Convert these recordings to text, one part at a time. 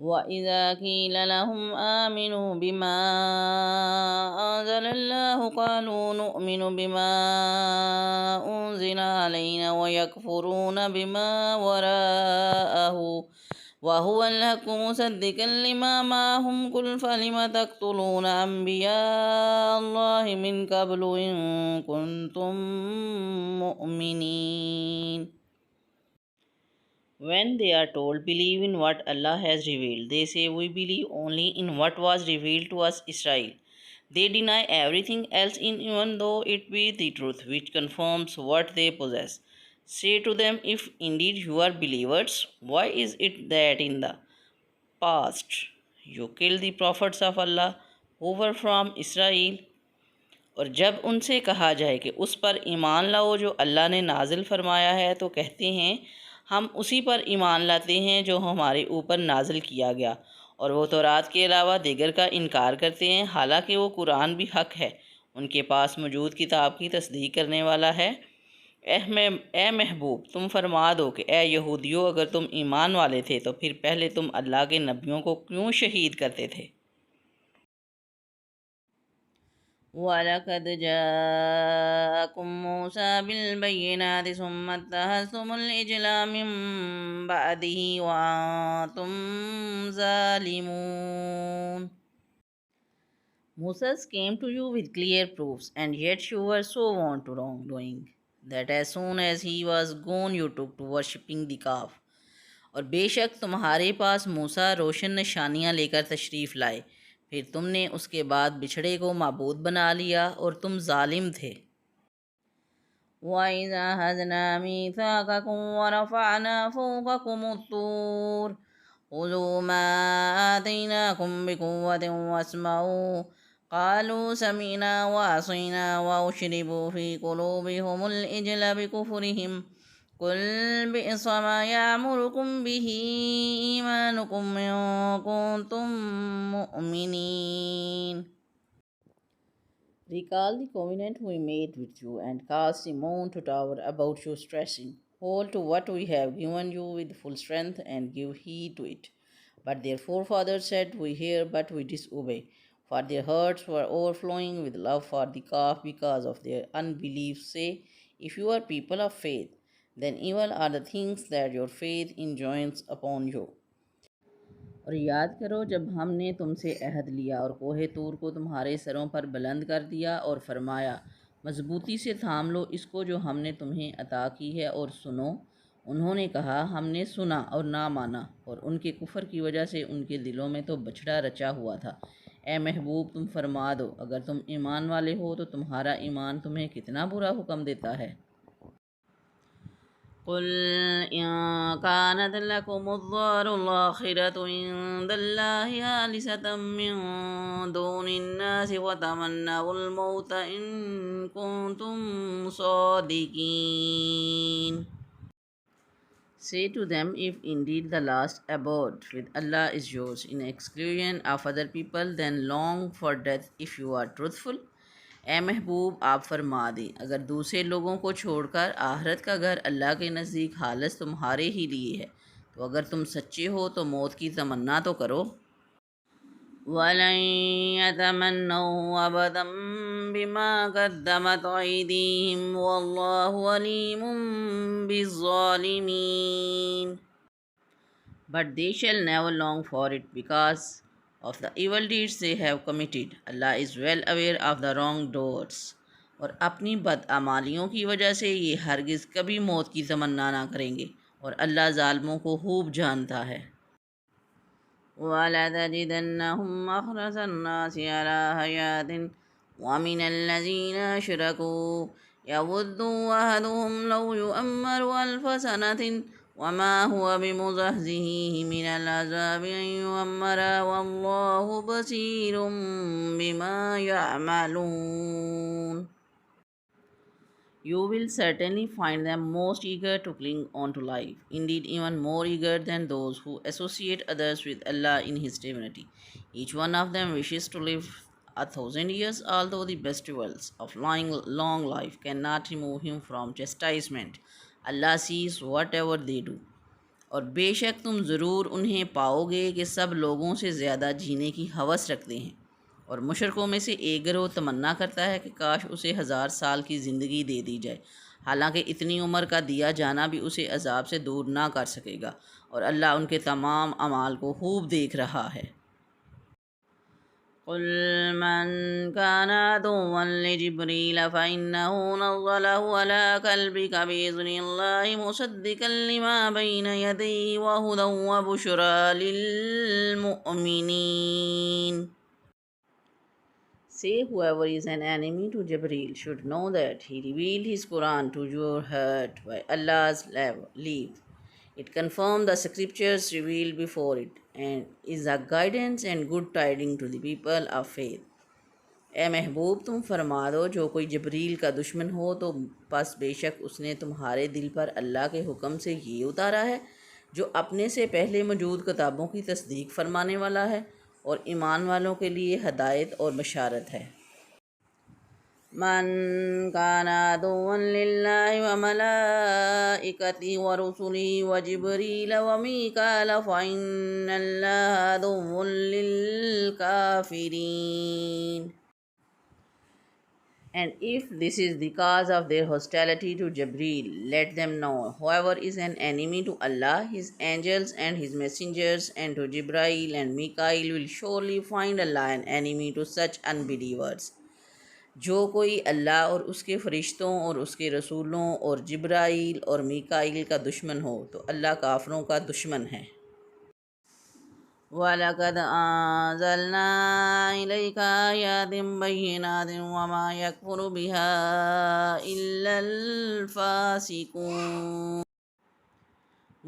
وَإِذَا قِيلَ لَهُمْ آمِنُوا بِمَا أَنزَلَ اللَّهُ قَالُوا نُؤْمِنُ بِمَا أُنزِلَ عَلَيْنَا وَيَكْفُرُونَ بِمَا وَرَاءَهُ وهو الحق مصدقا لما معهم قل فلم تقتلون أنبياء الله من قبل إن كنتم مؤمنين. When they are told, believe in what Allah has revealed, they say, we believe only in what was revealed to us, Israel. They deny everything else, even though it be the truth, which confirms what they possess. Say to them, if indeed you are believers, why is it that in the past you killed the prophets of Allah who were from Israel? اور جب ان سے کہا جائے کہ اس پر ایمان لاؤ جو اللہ نے نازل فرمایا ہے تو کہتے ہیں ہم اسی پر ایمان لاتے ہیں جو ہمارے اوپر نازل کیا گیا، اور وہ تورات کے علاوہ دیگر کا انکار کرتے ہیں حالانکہ وہ قرآن بھی حق ہے، ان کے پاس موجود کتاب کی تصدیق کرنے والا ہے۔ اے محبوب تم فرما دو کہ اے یہودیو، اگر تم ایمان والے تھے تو پھر پہلے تم اللہ کے نبیوں کو کیوں شہید کرتے تھے؟ وَلَقَدْ جَاءَكُم مُوسَىٰ بِالْبَيِّنَاتِ ثُمَّ اتَّخَذْتُمُ الْعِجْلَ مِن بَعْدِهِ وَأَنتُمْ ظَالِمُونَ. Moses came to you with clear proofs, and yet you were so wont to wrongdoing that as soon as he was gone you took to worshipping the calf. اور بے شک تمہارے پاس موسیٰ روشن نشانیاں لے کر تشریف لائے، پھر تم نے اس کے بعد بچھڑے کو معبود بنا لیا اور تم ظالم تھے۔ وَإِذَا أَخَذْنَا مِيثَاقَكُمْ وَرَفَعْنَا فَوْقَكُمُ الطُّورَ خُذُوا مَا آتَيْنَاكُمْ بِقُوَّةٍ وَاسْمَعُوا قَالُوا سَمِعْنَا وَعَصَيْنَا وَأُشْرِبُوا فِي قُلُوبِهِمُ الْعِجْلَ بِكُفْرِهِمْ قُلْ بِئْسَ مَا يَأْمُرُكُمْ بِهِ إِيمَانُكُمْ إِن كُنتُم مُّؤْمِنِينَ. Recall the covenant we made with you and cast the moon to tower about you, stressing, hold to what we have given you with full strength and give heed to it. But their forefathers said, we hear, but we disobey. For their hearts were overflowing with love for the calf because of their unbelief. Say, if you are people of faith, then evil are the things that your faith enjoins upon you. اور یاد کرو جب ہم نے تم سے عہد لیا اور کوہ طور کو تمہارے سروں پر بلند کر دیا اور فرمایا مضبوطی سے تھام لو اس کو جو ہم نے تمہیں عطا کی ہے اور سنو۔ انہوں نے کہا ہم نے سنا اور نہ مانا، اور ان کے کفر کی وجہ سے ان کے دلوں میں تو بچھڑا رچا ہوا تھا۔ اے محبوب تم فرما دو اگر تم ایمان والے ہو تو تمہارا ایمان تمہیں کتنا برا حکم دیتا ہے۔ قُلْ إِن كَانَتْ لَكُمُ الدَّارُ الْآخِرَةُ عِندَ اللَّهِ خَالِصَةً مِّن دُونِ النَّاسِ وَتَمَنَّوُا الْمَوْتَ إِن كُنتُمْ صَادِقِينَ. Say to them, if indeed the last abode with Allah is yours in exclusion of other people, then long for death if you are truthful. اے محبوب آپ فرما دیں اگر دوسرے لوگوں کو چھوڑ کر آخرت کا گھر اللہ کے نزدیک خالص تمہارے ہی لیے ہے تو اگر تم سچے ہو تو موت کی تمنا تو کرو۔ وَلَن يَتَمَنَّوْهُ أَبَدًا بِمَا قَدَّمَتْ أَيْدِيهِمْ وَاللَّهُ عَلِيمٌ بِالظَّالِمِينَ. But they shall never long for it because of the evil deeds they have committed. Allah is well aware of the wrongdoers. اور اپنی بدعمالیوں کی وجہ سے یہ ہرگز کبھی موت کی تمنا نہ کریں گے، اور اللہ ظالموں کو خوب جانتا ہے۔ وَلَتَجِدَنَّهُمْ أَحْرَصَ النَّاسِ عَلَىٰ حَيَاةٍ وَمِنَ الَّذِينَ أَشْرَكُوا يَوَدُّ أَحَدُهُمْ لَوْ يُؤَمَّرُ أَلْفَ سَنَةٍ وَمَا هُوَ بِمُزَحْزِحِهِ مِنَ الْعَذَابِ أَن يُؤَمَّرَ وَاللَّهُ بَصِيرٌ بِمَا يَعْمَلُونَ. You will certainly find them most eager to cling on to life, indeed even more eager than those who associate others with Allah in His divinity. Each one of them wishes to live 1,000 years, although the festivals of long life cannot remove him from chastisement. Allah sees whatever they do. اور بے شک تم ضرور انہیں پاؤ گے کہ سب لوگوں سے زیادہ جینے کی ہوس رکھتے ہیں، اور مشرکوں میں سے ایک گروہ تمنا کرتا ہے کہ کاش اسے 1000 سال کی زندگی دے دی جائے، حالانکہ اتنی عمر کا دیا جانا بھی اسے عذاب سے دور نہ کر سکے گا، اور اللہ ان کے تمام اعمال کو خوب دیکھ رہا ہے۔ قل من كان عدوا لجبريل فإنه نزله على قلبك بإذن الله مصدقا لما بين يديه وهدى وبشرى للمؤمنين. Say, whoever is an enemy to Jibreel should know that he revealed his Quran to your heart by Allah's leave. It confirmed the scriptures revealed before it and is a guidance and good tidings to the people of faith. اے محبوب تم فرما دو جو کوئی جبریل کا دشمن ہو تو پس بے شک اس نے تمہارے دل پر اللہ کے حکم سے یہ اتارا ہے جو اپنے سے پہلے موجود کتابوں کی تصدیق فرمانے والا ہے اور ایمان والوں کے لیے ہدایت اور بشارت ہے۔ من كان عدوا لله وملائكته ورسله وجبريل وميكال فإن الله عدو للكافرين. And if this is the cause of their hostility to Jibreel, let them know, whoever is an enemy to Allah, His angels and His messengers, and to Jibreel and Mikael will surely find Allah an enemy to such unbelievers. جو کوئی اللہ اور اس کے فرشتوں اور اس کے رسولوں اور جبرائیل اور میکائیل کا دشمن ہو تو اللہ کافروں کا دشمن ہے۔ وَلَقَدْ أَنزَلْنَا إِلَيْكَ آيَاتٍ بَيِّنَاتٍ وَمَا يَكْفُرُ بِهَا إِلَّا الْفَاسِقُونَ.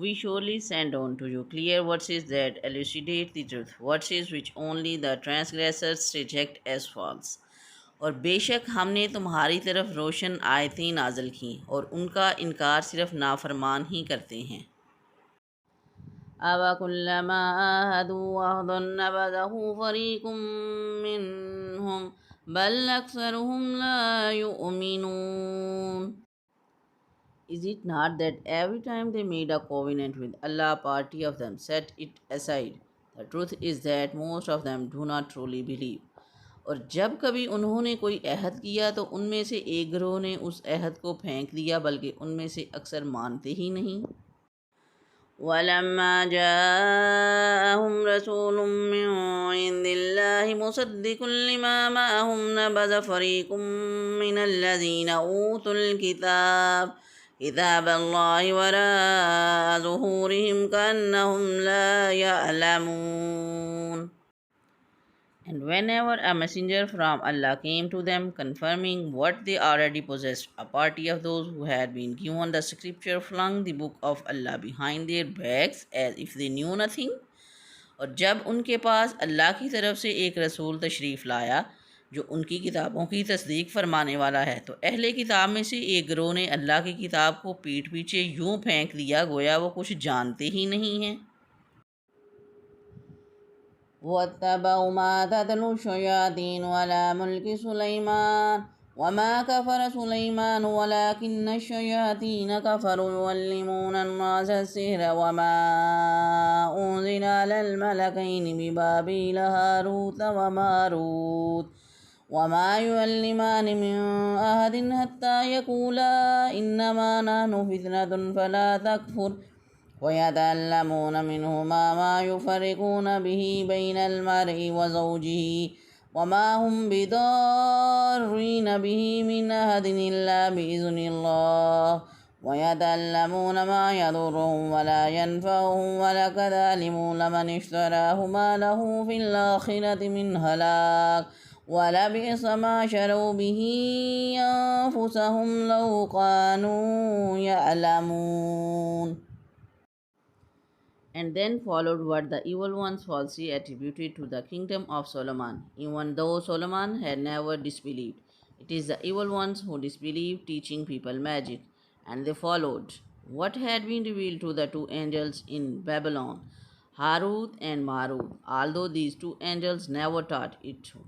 We surely send on to you clear verses that elucidate the truth, verses which only the transgressors reject as false. اور بے شک ہم نے تمہاری طرف روشن آیتیں نازل کیں اور ان کا انکار صرف نافرمان ہی کرتے ہیں۔ أَوَكُلَّمَا عَاهَدُوا عَهْدًا نَبَذَهُ فَرِيقٌ مِّنْهُمْ بَلْ أَكْثَرُهُمْ لَا يُؤْمِنُونَ. Is it not that every time they made a covenant with Allah, a party of them set it aside? The truth is that most of them do not truly believe. اور جب کبھی انہوں نے کوئی عہد کیا تو ان میں سے ایک گروہ نے اس عہد کو پھینک دیا، بلکہ ان میں سے اکثر مانتے ہی نہیں۔ وَلَمَّا جَاءَهُمْ رَسُولٌ مِّن عِندِ اللَّهِ مُصَدِّقٌ لِّمَا مَعَهُمْ نَبَذَ فَرِيقٌ مِّنَ الَّذِينَ أُوتُوا الْكِتَابَ كِتَابَ اللَّهِ وَرَاءَ ظُهُورِهِمْ كَأَنَّهُمْ لَا يَعْلَمُونَ. And whenever a messenger from Allah came to them, confirming what they already possessed, a party of those who had been given the scripture flung the book of Allah behind their backs as if they knew nothing. اور جب ان کے پاس اللہ کی طرف سے ایک رسول تشریف لایا جو ان کی کتابوں کی تصدیق فرمانے والا ہے تو اہل کتاب میں سے ایک گروہ نے اللہ کی کتاب کو پیٹھ پیچھے یوں پھینک دیا گویا وہ کچھ جانتے ہی نہیں ہیں۔ وَاتَّبَعُوا مَا تَتْلُو الشَّيَاطِينُ عَلَى مُلْكِ سُلَيْمَانَ وَمَا كَفَرَ سُلَيْمَانُ وَلَٰكِنَّ الشَّيَاطِينَ كَفَرُوا يُعَلِّمُونَ النَّاسَ السِّحْرَ وَمَا أُنزِلَ عَلَى الْمَلَكَيْنِ بِبَابِيلَ هَارُوتَ وَمَارُوتَ وَمَا يُعَلِّمَانِ مِنْ أَحَدٍ حَتَّىٰ يَقُولَا إِنَّمَا نَحْنُ فِتْنَةٌ فَلَا تَكْفُرْ وَيَتَعَلَّمُونَ مِنْهُمَا مَا يُفَرِّقُونَ بِهِ بَيْنَ الْمَرْءِ وَزَوْجِهِ وَمَا هُمْ بِضَارِّينَ بِهِ مِنْ أَحَدٍ إِلَّا بِإِذْنِ اللَّهِ وَيَتَعَلَّمُونَ مَا يَضُرُّهُمْ وَلَا يَنفَعُهُمْ وَلَقَدْ عَلِمُوا لَمَنِ اشْتَرَاهُ مَا لَهُ فِي الْآخِرَةِ مِنْ خَلَاقٍ وَلَبِئْسَ مَا شَرَوْا بِهِ أَنفُسَهُمْ لَوْ كَانُوا يَعْلَمُونَ. And then followed what the evil ones falsely attributed to the kingdom of Solomon, even though Solomon had never disbelieved. It is the evil ones who disbelieved, teaching people magic. And they followed what had been revealed to the two angels in Babylon, Harut and Marut, although these two angels never taught it to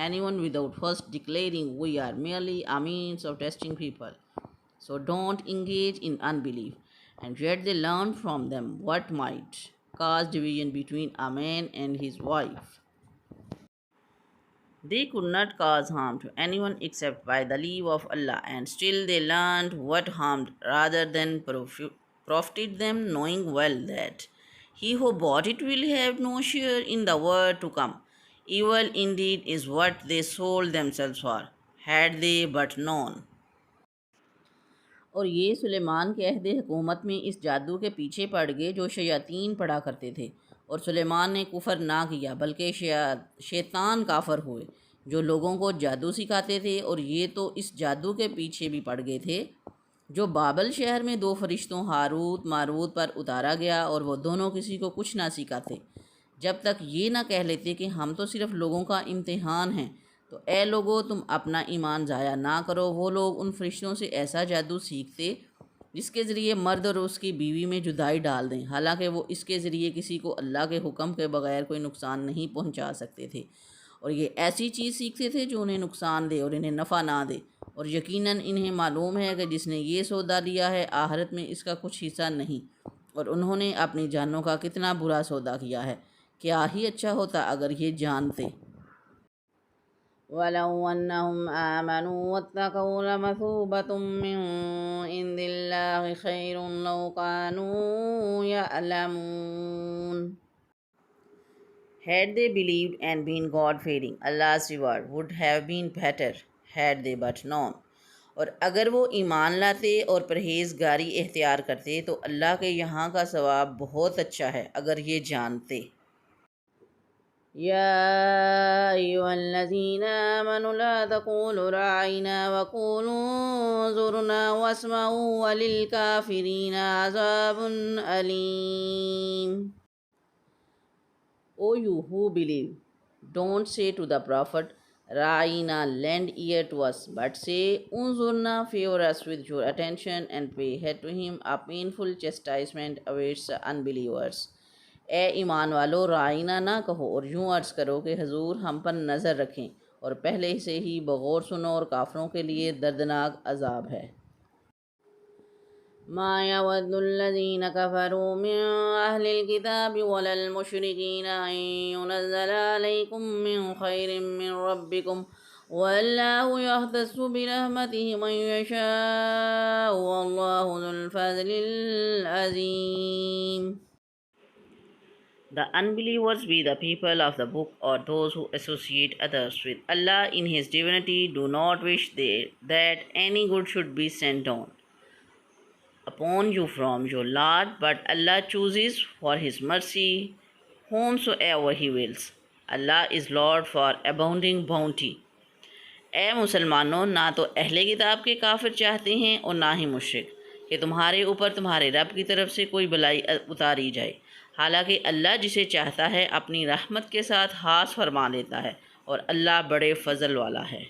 anyone without first declaring, "We are merely a means of testing people. So don't engage in unbelief." and yet they learned from them what might cause division between a man and his wife. They could not cause harm to anyone except by the leave of Allah, and still they learned what harmed rather than profited them, knowing well that he who bought it will have no share in the world to come. Evil indeed is what they sold themselves for, had they but known. اور یہ سلیمان کے عہد حکومت میں اس جادو کے پیچھے پڑ گئے جو شیاطین پڑھا کرتے تھے، اور سلیمان نے کفر نہ کیا بلکہ شیطان کافر ہوئے جو لوگوں کو جادو سکھاتے تھے، اور یہ تو اس جادو کے پیچھے بھی پڑ گئے تھے جو بابل شہر میں دو فرشتوں ہاروت ماروت پر اتارا گیا، اور وہ دونوں کسی کو کچھ نہ سکھاتے جب تک یہ نہ کہہ لیتے کہ ہم تو صرف لوگوں کا امتحان ہیں۔ تو اے لوگو، تم اپنا ایمان ضائع نہ کرو۔ وہ لوگ ان فرشتوں سے ایسا جادو سیکھتے جس کے ذریعے مرد اور اس کی بیوی میں جدائی ڈال دیں، حالانکہ وہ اس کے ذریعے کسی کو اللہ کے حکم کے بغیر کوئی نقصان نہیں پہنچا سکتے تھے، اور یہ ایسی چیز سیکھتے تھے جو انہیں نقصان دے اور انہیں نفع نہ دے، اور یقیناً انہیں معلوم ہے کہ جس نے یہ سودا لیا ہے آخرت میں اس کا کچھ حصہ نہیں، اور انہوں نے اپنی جانوں کا کتنا برا سودا کیا ہے۔ کیا ہی اچھا ہوتا اگر یہ جانتے۔ وَلَوْ أَنَّهُمْ آمَنُوا وَاتَّقَوْا لَمَثُوبَةٌ مِّن عِندِ اللَّهِ خَيْرٌ لَوْ كَانُوا يَعْلَمُونَ. Had they believed and been God-fearing, Allah's reward would have been better had they but known. اور اگر وہ ایمان لاتے اور پرہیزگاری اختیار کرتے تو اللہ کے یہاں کا ثواب بہت اچھا ہے اگر یہ جانتے۔ یا ایھا الذین آمنوا لا تقولوا راعنا وقولوا انظرنا واسمعوا وللکافرین عذاب علیم. O you who believe, don't say to the Prophet, Ra'ina, lend ear to us, but say, Unzurna, favor us with your attention and pay heed to him. A painful chastisement awaits the unbelievers. اے ایمان والو، رائنا نہ کہو اور یوں عرض کرو کہ حضور ہم پر نظر رکھیں، اور پہلے سے ہی بغور سنو، اور کافروں کے لیے دردناک عذاب ہے۔ ما يود الذين كفروا من أهل الكتاب ولا المشركين أن ينزل عليكم من خير من ربكم والله يختص برحمته من يشاء والله ذو الفضل العظيم. The unbelievers, be the people of the book or those who associate others with Allah in His divinity, do not wish that any good should be sent down upon you from your Lord, but Allah chooses for His mercy whomsoever He wills. Allah is Lord for abounding bounty. اے مسلمانوں، نہ تو اہل کتاب کے کافر چاہتے ہیں اور نہ ہی مشرک کہ تمہارے اوپر تمہارے رب کی طرف سے کوئی بلائی اتاری جائے، حالانکہ اللہ جسے چاہتا ہے اپنی رحمت کے ساتھ خاص فرما لیتا ہے، اور اللہ بڑے فضل والا ہے۔